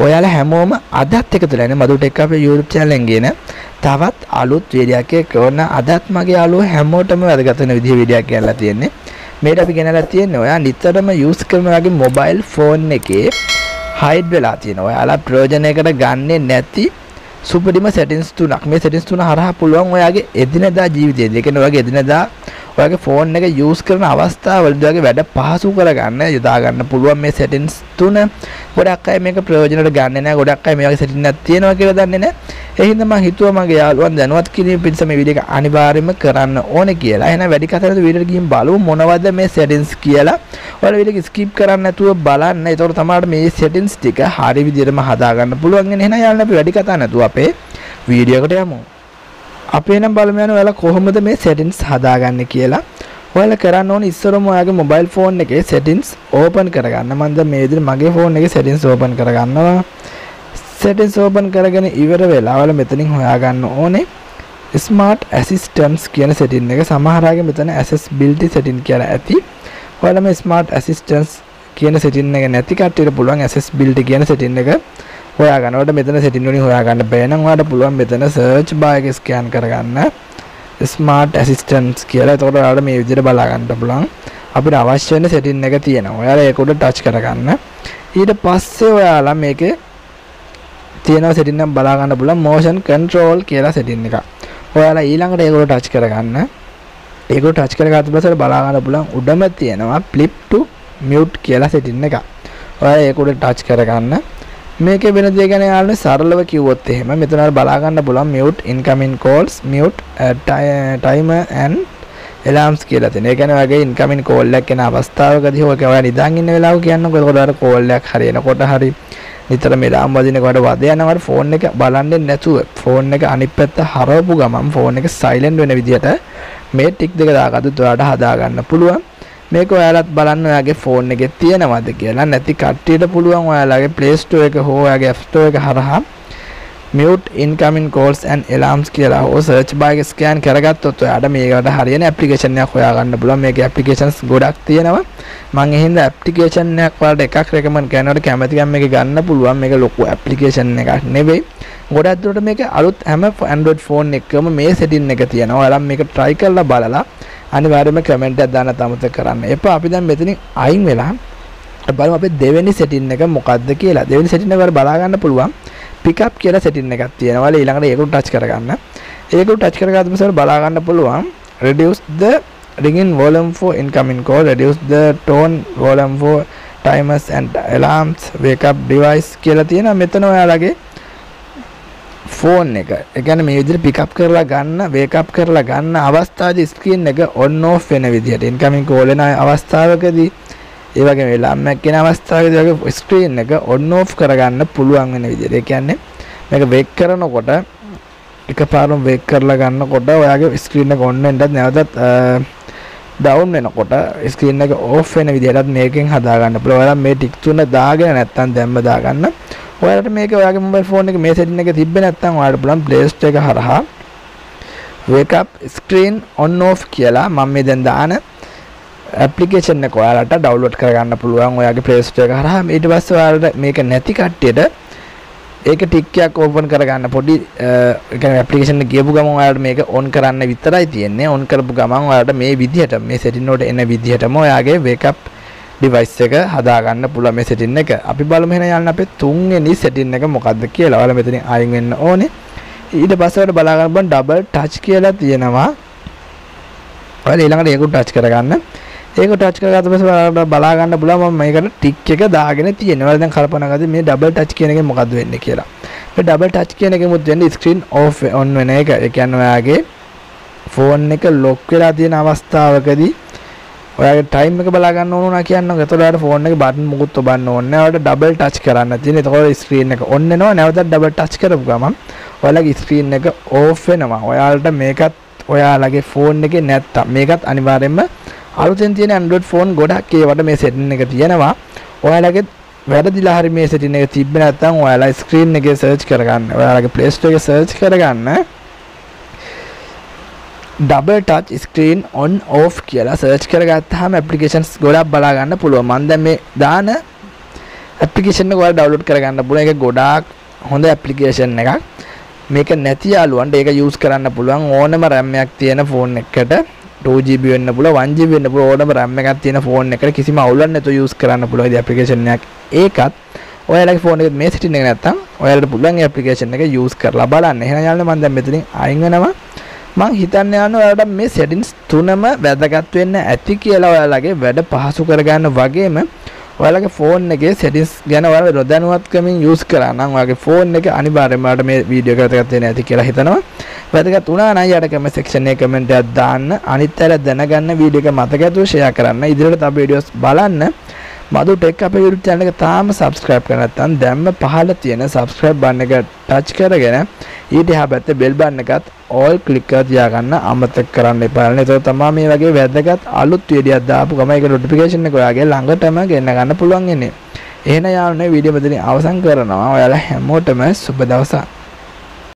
ඔයාලා හැමෝම අදත් එකතු වෙලා ඉන්නේ මදුටෙක් අපේ YouTube channel එකෙන් ගෙන තවත් අලුත් වීඩියෝයක් එක කරන අදත් මගේ යාළුවෝ හැමෝටම වැදගත් වෙන විදිහේ වීඩියෝයක් කරලා තියෙන්නේ. මේකට අපි ගෙනලා තියෙන්නේ ඔයා නිතරම යූස් කරන වගේ මොබයිල් ෆෝන් එකේ හයිඩ් වෙලා තියෙනවා. ඔයාලා ප්‍රයෝජනයකට ගන්නෙ නැති සුපිරිම සෙටින්ස් තුනක්. මේ සෙටින්ස් තුන හරහා පුළුවන් ඔයාගේ එදිනෙදා ජීවිතයේදී, ඒ කියන්නේ ඔයාගේ එදිනෙදා ඔයාගේ ෆෝන් එක යූස් කරන අවස්ථාවවලදී ඔයාගේ වැඩ පහසු කරගන්න යොදා ගන්න පුළුවන් මේ සෙටින්ස් තුන. ගොඩක් අය මේක ප්‍රයෝජනට ගන්නෙ නැහැ. ගොඩක් අය මේ වගේ සෙටින්ස් එකක් තියෙනවා කියලා දන්නේ නැහැ. ඒ හින්දා මම හිතුවා මගේ යාළුවන් දැනුවත් කිරීම පිණිස මේ වීඩියෝ එක අනිවාර්යයෙන්ම කරන්න ඕනේ කියලා. එහෙනම් වැඩි කතා නැතුව වීඩියෝ එක ගිහින් බලමු මොනවද මේ සෙටින්ස් කියලා. ඔයාලා වීඩියෝ එක ස්කිප් කරන්න නැතුව බලන්න. ඒතකොට තමයි මේ සෙටින්ස් ටික හරි විදිහටම හදා ගන්න පුළුවන්. එහෙනම් යාළුවනේ අපි වැඩි කතා නැතුව අපේ වීඩියෝ එකට යමු. අපි එනම් බලමු යන ඔයාලා කොහොමද මේ සෙටින්ස් හදාගන්නේ කියලා. ඔයාලා කරන්න ඕනේ ඉස්සරම ඔයාගේ මොබයිල් ෆෝන් එකේ සෙටින්ස් ඕපන් කරගන්න. මම දැන් මේ විදිහට මගේ ෆෝන් එකේ සෙටින්ස් ඕපන් කරගන්නවා. සෙටින්ස් ඕපන් කරගෙන ඉවර වෙලා ඔයාලා මෙතනින් හොයාගන්න ඕනේ ස්මාර්ට් ඇසිස්ටන්ට්ස් කියන සෙටින් එක. සමහර අයගේ මෙතන ඇසෙසිබිලිටි සෙටින් කියලා ඇති. ඔයාලා මේ ස්මාර්ට් ඇසිස්ටන්ට්ස් කියන සෙටින් එක නැති කට්ටියට පුළුවන් ඇසෙසිබිලිටි කියන සෙටින් එක හොයාගන්න. ඔයාලට මෙතන සෙටින් වලින් හොයාගන්න බැහැ නම් ඔයාලට පුළුවන් මෙතන සර්ච් බාර් එකේ ස්කෑන් කරගන්න ස්මාර්ට් ඇසිස්ටන්ට්ස් කියලා. එතකොට ඔයාලට මේ විදිහට බලා ගන්න පුළුවන්. අපිට අවශ්‍ය වෙන සෙටින් එක තියෙනවා. ඔයාලා ඒක උඩ ටච් කරගන්න. ඊට පස්සේ ඔයාලා මේකේ තියෙනවා සෙටින් එක බලා ගන්න පුළුවන් motion control කියලා සෙටින් එකක්. ඔයාලා ඊළඟට ඒක උඩ ටච් කරගන්න. ඒක උඩ ටච් කරගත්ත පස්සේ බලා ගන්න පුළුවන් උඩම තියෙනවා flip to mute කියලා සෙටින් එකක්. ඔයාලා ඒක උඩ ටච් කරගන්න. මේකේ වෙන දේ ගැන යාළුවනේ සරලව කිව්වොත් එහෙම මෙතන බලා ගන්න පුළුවන් mute incoming calls, mute timer and alarms කියලා තියෙනවා. ඒ කියන්නේ ඔයගේ incoming call එකක් එන අවස්ථාවකදී ඔයක ඔයා නිදාගෙන ඉන්න වෙලාවක කියන්නකො. එතකොට ඔයාලට call එකක් හරි එනකොට හරි නිතර මේ ලාම් වදිනකොට වද යනකොට ෆෝන් එක බලන්නේ නැතුව ෆෝන් එක අනිත් පැත්ත හරවපු ගමන් ෆෝන් එක සයිලන්ට් වෙන විදිහට මේ ටික් දෙක දාගත්තොත් ඔයාලට හදා ගන්න පුළුවන්. මේක ඔයාලත් බලන්න ඔයාගේ ෆෝන් එකේ තියෙනවද කියලා. නැති කට්ටියට පුළුවන් ඔයාලගේ Play Store එක හෝ ඔයාගේ App Store එක හරහා mute incoming calls and alarms කියලා හෝ search bar එක ස්කෑන් කරගත්තොත් ඔයාලට මේකට හරියන ඇප්ලිකේෂන් එකක් හොයාගන්න පුළුවන්. මේකේ ඇප්ලිකේෂන්ස් ගොඩක් තියෙනවා. මම එහෙනම් ඇප්ලිකේෂන් එකක් වලට එකක් රෙකමන්ඩ් කරනකොට කැමති ගම් මේක ගන්න පුළුවන්. මේක ලොකු ඇප්ලිකේෂන් එකක් නෙවෙයි. ගොඩක් දුරට මේක අලුත් හැම Android ෆෝන් එකකම මේ සෙටින් එක තියෙනවා. ඔයාලා මේක try කරලා බලලා අනිවාර්යයෙන්ම කමෙන්ට් එකක් දාන්න අමතක කරන්න එපා. අපි දැන් මෙතනින් අයින් වෙලා බලමු අපේ දෙවෙනි සෙටින් එක මොකක්ද කියලා. දෙවෙනි සෙටින් එක බලා ගන්න පුළුවන් pick up කියලා සෙටින් එකක් තියෙනවා. ඊළඟට ඒක උඩ ටච් කරගන්න. ඒක උඩ ටච් කරගත්ත පස්සේ බලා ගන්න පුළුවන් reduce the ringing volume for incoming call, reduce the tone volume for timers and alarms, wake up device කියලා තියෙනවා. මෙතන ඔයාලගේ ෆෝන් එක. ඒ කියන්නේ මේ විදිහට pick up කරලා ගන්න, wake up කරලා ගන්න අවස්ථාවේදී screen එක on off වෙන විදිහට incoming call එන අවස්ථාවකදී ඒ වගේම ළමයක් කියන අවස්ථාවකදී වගේ screen එක on off කරගන්න පුළුවන් වෙන විදිහට. ඒ කියන්නේ මේක wake කරනකොට එකපාරම wake කරලා ගන්නකොට ඔයාගේ screen එක on වෙන්නත් නැවතත් down වෙනකොට screen එක off වෙන විදිහටත් මේකෙන් හදා ගන්න පුළුවන්. ඔයාලා මේ ටික් තුන දාගෙන නැත්නම් දැම්ම දාගන්න. ඔයාලට මේක ඔයාගේ මොබයිල් ෆෝන් එකේ මේ සෙටින් එක තිබ්බේ නැත්නම් ඔයාලට පුළුවන් Play Store එක හරහා wake up screen on off කියලා මම මේ දැන් දාන ඇප්ලිකේෂන් එක ඔයාලට ඩවුන්ලෝඩ් කරගන්න පුළුවන් ඔයාගේ Play Store එක හරහා. ඊට පස්සේ ඔයාලට මේක නැති කට්ටියට ඒක ටික් එකක් ඕපන් කරගන්න පොඩි ඒ කියන්නේ ඇප්ලිකේෂන් එක ගියපු ගමන් ඔයාලට මේක ඔන් කරන්න විතරයි තියෙන්නේ. ඔන් කරපු ගමන් ඔයාලට මේ විදිහට මේ සෙටින් වලට එන විදිහටම ඔයාගේ wake up device එක හදා ගන්න පුළුවන් මේ සෙටින් එක. අපි බලමු එහෙනම් යන්න අපේ තුන්වෙනි සෙටින් එක මොකක්ද කියලා. ඔයාලා මෙතනින් අයින් වෙන්න ඕනේ. ඊට පස්සේ ඔයාලට බලා ගන්න පුළුවන් double touch කියලා තියෙනවා. ඔයාලා ඊළඟට ඒක ටච් කරගන්න. ඒක ටච් කරගත්ත පස්සේ ඔයාලට බලා ගන්න පුළුවන් මම මේකට ටික් එක දාගෙන තියෙනවා. ඔයාලා දැන් කල්පනා කරද්දී මේ double touch කියන එකෙන් මොකද්ද වෙන්නේ කියලා. මේ double touch කියන එකෙමුත් වෙන්නේ screen off on වෙන එක. ඒ කියන්නේ ඔයාගේ ෆෝන් එක lock වෙලා තියෙන අවස්ථාවකදී ඔයාගේ ටයිම් එක බලා ගන්න ඕන නා කියන්නකො. එතකොට ඔයාලට ෆෝන් එකේ බටන් මුකුත් ඔබන්න ඕනේ නැහැ. ඔයාලට ඩබල් ටච් කරන්න තියෙන්නේ. එතකොට ස්ක්‍රීන් එක ඔන් වෙනවා. නැවතත් ඩබල් ටච් කරපු ගමන් ඔයාලගේ ස්ක්‍රීන් එක ඕෆ් වෙනවා. ඔයාලට මේකත් ඔයාලගේ ෆෝන් එකේ නැත්තම් මේකත් අනිවාර්යයෙන්ම අලුතෙන් තියෙන Android ෆෝන් ගොඩක් ඒවට මේ සෙටින් එක තියෙනවා. ඔයාලගේ වැරදිලා හරි මේ සෙටින් එක තිබ්බේ නැත්තම් ඔයාලා ස්ක්‍රීන් එකේ සර්ච් කරගන්න. ඔයාලගේ Play Store එකේ සර්ච් කරගන්න double touch screen on off කියලා search කරගත්තාම applications ගොඩක් බලා ගන්න පුළුවන්. මම දැන් මේ දාන ඇප්ලිකේෂන් එක ඔයාලා ඩවුන්ලෝඩ් කරගන්න පුළුවන්. ඒක ගොඩාක් හොඳ ඇප්ලිකේෂන් එකක්. මේක නැති යාළුවන්ට ඒක යූස් කරන්න පුළුවන් ඕනම RAM එකක් තියෙන ෆෝන් එකකට 2GB වෙන්න පුළුවන් 1GB වෙන්න පුළුවන් ඕනම RAM එකක් තියෙන ෆෝන් එකකට කිසිම අවුලක් නැතුව යූස් කරන්න පුළුවන් මේ ඇප්ලිකේෂන් එකක්. ඒකත් ඔයාලගේ ෆෝන් එකේ මේ සිටින් එක නැත්තම් ඔයාලට පුළුවන් මේ ඇප්ලිකේෂන් එක යූස් කරලා බලන්න. එහෙනම් යාළුවනේ මම දැන් මෙතනින් අයින් වෙනවා. මම හිතන්නේ යනවා ඔයාලට මේ settings තුනම වැදගත් වෙන්න ඇති කියලා ඔයාලගේ වැඩ පහසු කරගන්න වගේම ඔයාලගේ ෆෝන් එකේ settings ගැන ඔයාලා නොදැනුවත්කමින් යූස් කරා නම් ඔයාලගේ ෆෝන් එක අනිවාර්යයෙන්ම ඔයාලට මේ වීඩියෝ එක වැදගත් වෙන්න ඇති කියලා හිතනවා. වැදගත් වුණා නම් යට කමෙන්ට් සෙක්ෂන් එකේ කමෙන්ට් එකක් දාන්න. අනිත් අය දැනගන්න වීඩියෝ එක මතක ඇතුව ෂෙයා කරන්න. ඉදිරියට තව වීඩියෝස් බලන්න. මදු ටෙක් අපේ YouTube channel එක තාම subscribe කරලා නැත්නම් දැම්ම පහළ තියෙන subscribe button එක touch කරගෙන ඊට එහා පැත්තේ bell button එකත් all click කරලා තියාගන්න අමතක කරන්න එපා. ඒක තමයි මේ වගේ වැදගත් අලුත් වීඩියෝක් දාපු ගමන් ඒක notification එක ඔයාගේ ළඟටම ගෙන්න ගන්න පුළුවන් ඉන්නේ. එහෙනම් යාළුවනේ වීඩියෝ මෙතනින් අවසන් කරනවා. ඔයාලා හැමෝටම සුබ දවසක්.